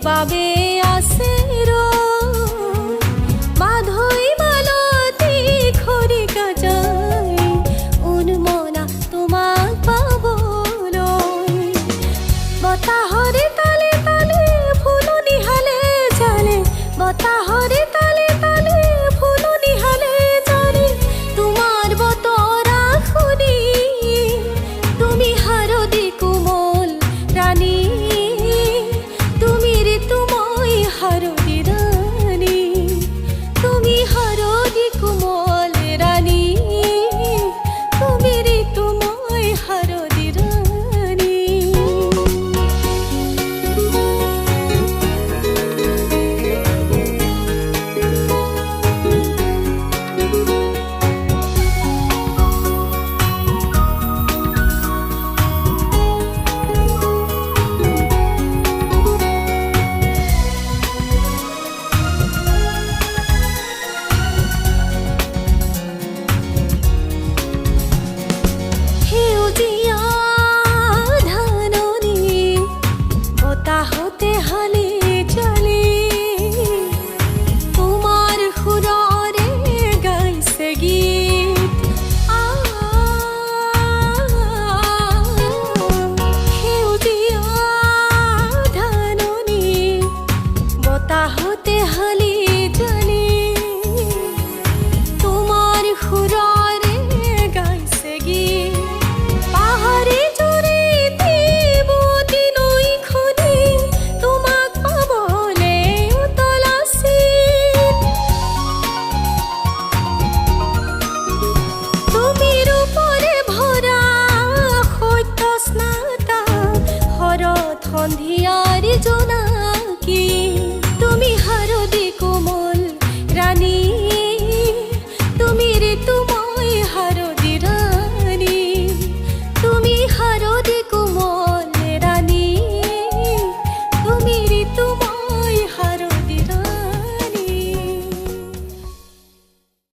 বাবে আছে মাধৈ মালতী খৰিকা যায় উন্মনা তোমাক পাবলৈ বতাহৰে তালে তালে ফুলনি হালে জালে বতাহৰে তালে তালে ফুলনি হালে জালে তোমাৰ বতৰা শুনি তুমি হাৰদি কোমল ৰাণী তুমি ঋতুময় হাৰদি ৰাণী তুমি হাৰদি কোমল ৰাণী তুমি ঋতুময় হাৰদি ৰাণী সেউজীয়া ধাননি বতাহতে হালি জালি তোমাৰ সুৰৰে গাইছে গীত সেউজীয়া ধাননি বতাহতে হালি